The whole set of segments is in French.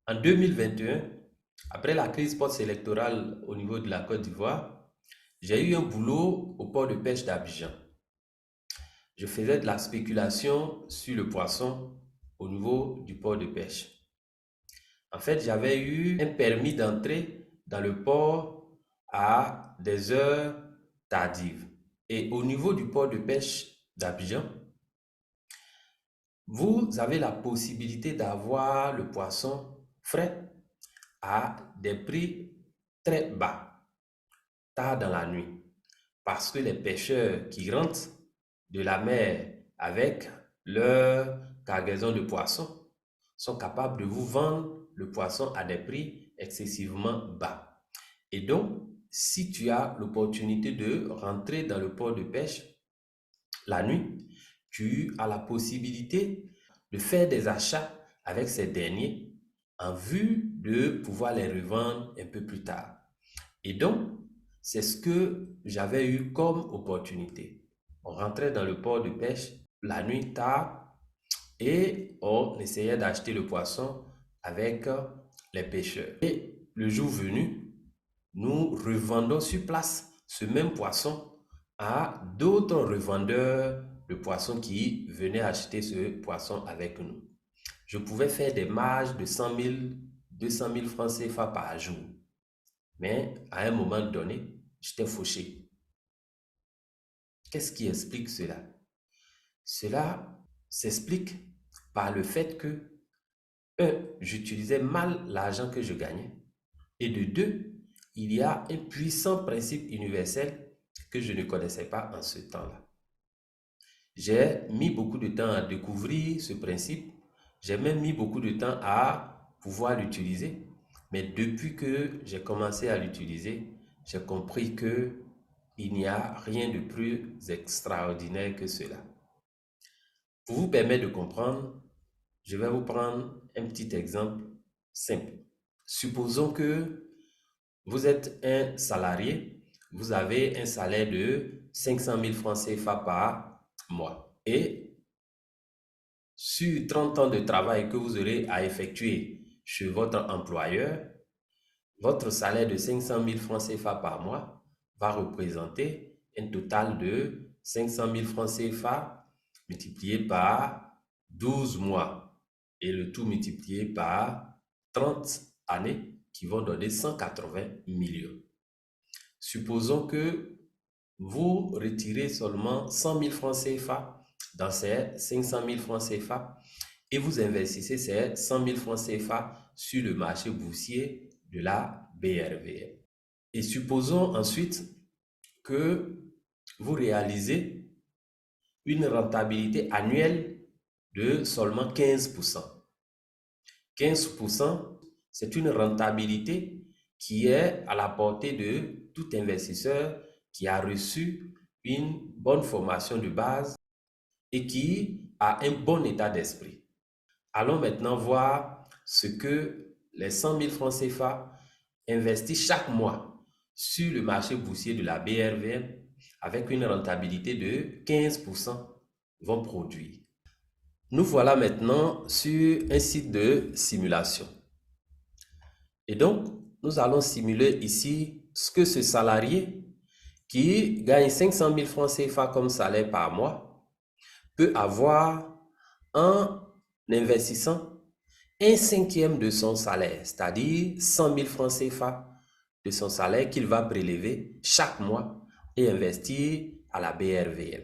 En 2021, après la crise post-électorale au niveau de la Côte d'Ivoire, j'ai eu un boulot au port de pêche d'Abidjan. Je faisais de la spéculation sur le poisson au niveau du port de pêche. En fait, j'avais eu un permis d'entrer dans le port à des heures tardives. Et au niveau du port de pêche d'Abidjan, vous avez la possibilité d'avoir le poisson frais à des prix très bas, tard dans la nuit. Parce que les pêcheurs qui rentrent de la mer avec leur cargaison de poissons sont capables de vous vendre le poisson à des prix excessivement bas. Et donc, si tu as l'opportunité de rentrer dans le port de pêche la nuit, tu as la possibilité de faire des achats avec ces derniers en vue de pouvoir les revendre un peu plus tard. Et donc, c'est ce que j'avais eu comme opportunité. On rentrait dans le port de pêche la nuit tard et on essayait d'acheter le poisson avec les pêcheurs. Et le jour venu, nous revendons sur place ce même poisson à d'autres revendeurs de poissons qui venaient acheter ce poisson avec nous. Je pouvais faire des marges de 100 000, 200 000 francs CFA par jour. Mais à un moment donné, j'étais fauché. Qu'est-ce qui explique cela? Cela s'explique par le fait que, un, j'utilisais mal l'argent que je gagnais. Et de deux, il y a un puissant principe universel que je ne connaissais pas en ce temps-là. J'ai mis beaucoup de temps à découvrir ce principe. J'ai même mis beaucoup de temps à pouvoir l'utiliser. Mais depuis que j'ai commencé à l'utiliser, j'ai compris que il n'y a rien de plus extraordinaire que cela. Pour vous permettre de comprendre, je vais vous prendre un petit exemple simple. Supposons que vous êtes un salarié, vous avez un salaire de 500 000 francs CFA par mois. Et sur 30 ans de travail que vous aurez à effectuer chez votre employeur, votre salaire de 500 000 francs CFA par mois va représenter un total de 500 000 francs CFA multiplié par 12 mois et le tout multiplié par 30 années qui vont donner 180 millions. Supposons que vous retirez seulement 100 000 francs CFA dans ces 500 000 francs CFA et vous investissez ces 100 000 francs CFA sur le marché boursier de la BRVM. Et supposons ensuite que vous réalisez une rentabilité annuelle de seulement 15%. 15%, c'est une rentabilité qui est à la portée de tout investisseur qui a reçu une bonne formation de base et qui a un bon état d'esprit. Allons maintenant voir ce que les 100 000 francs CFA investis chaque mois sur le marché boursier de la BRVM avec une rentabilité de 15% vont produire. Nous voilà maintenant sur un site de simulation. Et donc, nous allons simuler ici ce que ce salarié qui gagne 500 000 francs CFA comme salaire par mois peut avoir en investissant un cinquième de son salaire, c'est-à-dire 100 000 francs CFA de son salaire qu'il va prélever chaque mois et investir à la BRVM.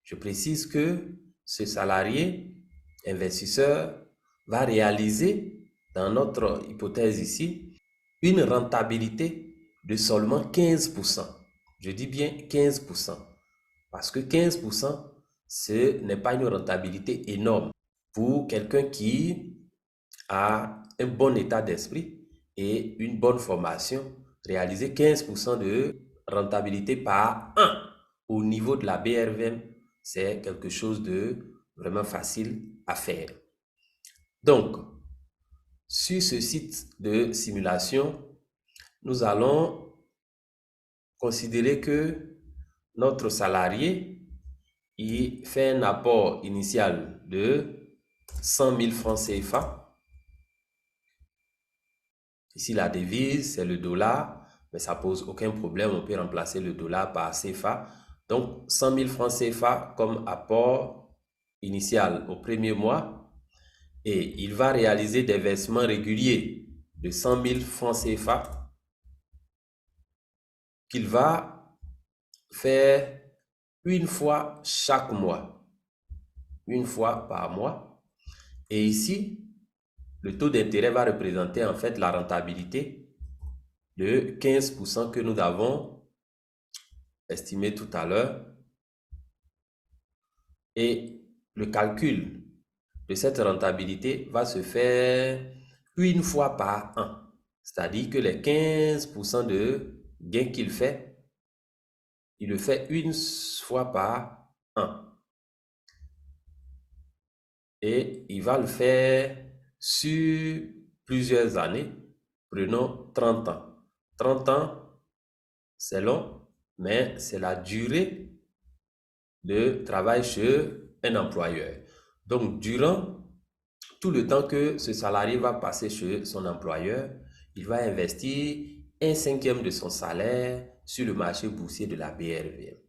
Je précise que ce salarié investisseur va réaliser, dans notre hypothèse ici, une rentabilité de seulement 15%. Je dis bien 15%, parce que 15%, ce n'est pas une rentabilité énorme pour quelqu'un qui a un bon état d'esprit et une bonne formation. Réaliser 15% de rentabilité par an au niveau de la BRVM, c'est quelque chose de vraiment facile à faire. Donc, sur ce site de simulation, nous allons considérer que notre salarié il fait un apport initial de 100 000 francs CFA Ici, la devise, c'est le dollar, mais ça pose aucun problème. On peut remplacer le dollar par CFA. Donc, 100 000 francs CFA comme apport initial au premier mois. Et il va réaliser des versements réguliers de 100 000 francs CFA qu'il va faire une fois chaque mois, une fois par mois. Et ici, le taux d'intérêt va représenter en fait la rentabilité de 15% que nous avons estimé tout à l'heure. Et le calcul de cette rentabilité va se faire une fois par an. C'est-à-dire que les 15% de gain qu'il fait, il le fait une fois par an. Et il va le faire sur plusieurs années. Prenons 30 ans. 30 ans, c'est long, mais c'est la durée de travail chez un employeur. Donc, durant tout le temps que ce salarié va passer chez son employeur, il va investir un cinquième de son salaire sur le marché boursier de la BRVM.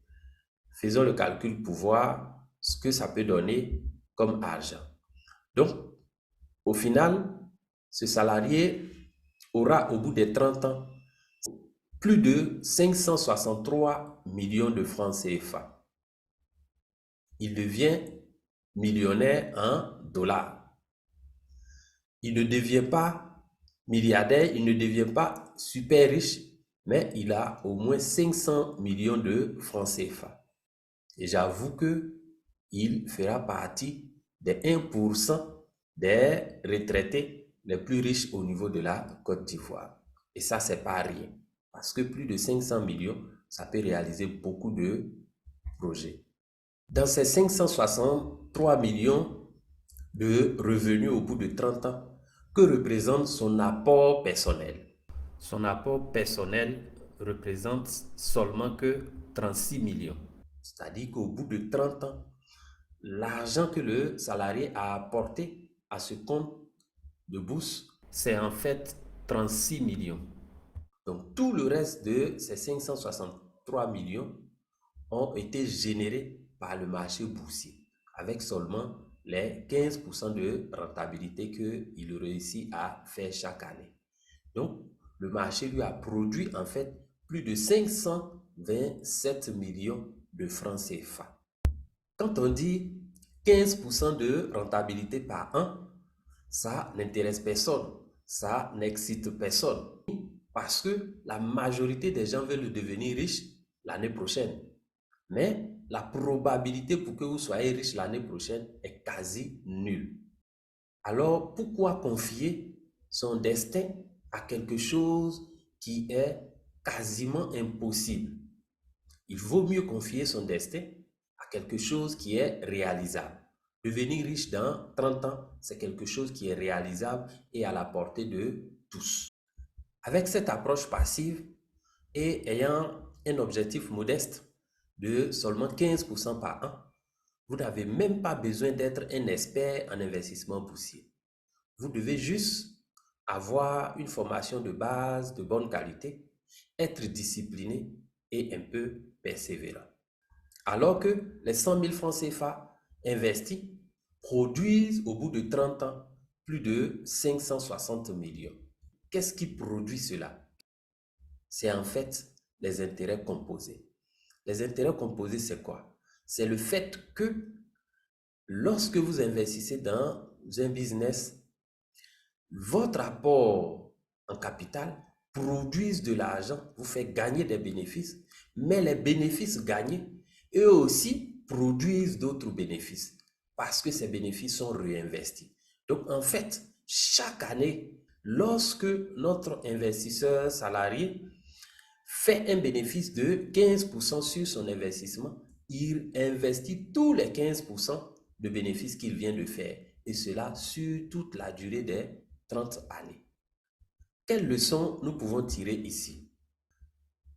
Faisons le calcul pour voir ce que ça peut donner comme argent. Donc, au final, ce salarié aura au bout des 30 ans plus de 563 millions de francs CFA. Il devient millionnaire en dollars. Il ne devient pas milliardaire, il ne devient pas super riche, mais il a au moins 500 millions de francs CFA. Et j'avoue que il fera partie des 1% des retraités les plus riches au niveau de la Côte d'Ivoire. Et ça, c'est pas rien. Parce que plus de 500 millions, ça peut réaliser beaucoup de projets. Dans ces 563 millions de revenus au bout de 30 ans, que représente son apport personnel? Son apport personnel représente seulement que 36 millions. C'est-à-dire qu'au bout de 30 ans, l'argent que le salarié a apporté à ce compte de bourse, c'est en fait 36 millions. Donc tout le reste de ces 563 millions ont été générés par le marché boursier, avec seulement les 15% de rentabilité qu'il réussit à faire chaque année. Donc, le marché lui a produit en fait plus de 527 millions de francs CFA. Quand on dit 15% de rentabilité par an, ça n'intéresse personne, ça n'excite personne. Parce que la majorité des gens veulent devenir riches l'année prochaine. Mais la probabilité pour que vous soyez riche l'année prochaine est quasi nulle. Alors, pourquoi confier son destin à quelque chose qui est quasiment impossible? Il vaut mieux confier son destin à quelque chose qui est réalisable. Devenir riche dans 30 ans, c'est quelque chose qui est réalisable et à la portée de tous. Avec cette approche passive et ayant un objectif modeste de seulement 15% par an, vous n'avez même pas besoin d'être un expert en investissement boursier. Vous devez juste avoir une formation de base de bonne qualité, être discipliné et un peu persévérant. Alors que les 100 000 francs CFA investis produisent au bout de 30 ans plus de 560 millions. Qu'est-ce qui produit cela? C'est en fait les intérêts composés. Les intérêts composés, c'est quoi? C'est le fait que lorsque vous investissez dans un business, votre apport en capital produit de l'argent, vous fait gagner des bénéfices, mais les bénéfices gagnés, eux aussi, produisent d'autres bénéfices parce que ces bénéfices sont réinvestis. Donc, en fait, chaque année, lorsque notre investisseur salarié fait un bénéfice de 15% sur son investissement, il investit tous les 15% de bénéfices qu'il vient de faire, et cela sur toute la durée des 30 années. Quelle leçon nous pouvons tirer ici?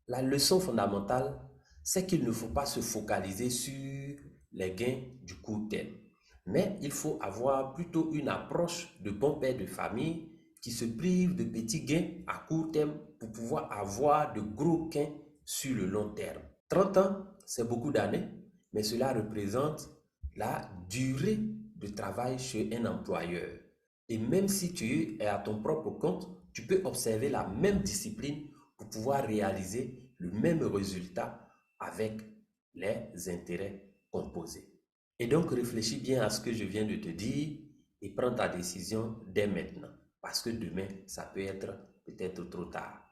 La leçon fondamentale, c'est qu'il ne faut pas se focaliser sur les gains du court terme, mais il faut avoir plutôt une approche de bon père de famille qui se privent de petits gains à court terme pour pouvoir avoir de gros gains sur le long terme. 30 ans, c'est beaucoup d'années, mais cela représente la durée de travail chez un employeur. Et même si tu es à ton propre compte, tu peux observer la même discipline pour pouvoir réaliser le même résultat avec les intérêts composés. Et donc réfléchis bien à ce que je viens de te dire et prends ta décision dès maintenant. Parce que demain, ça peut être peut-être trop tard.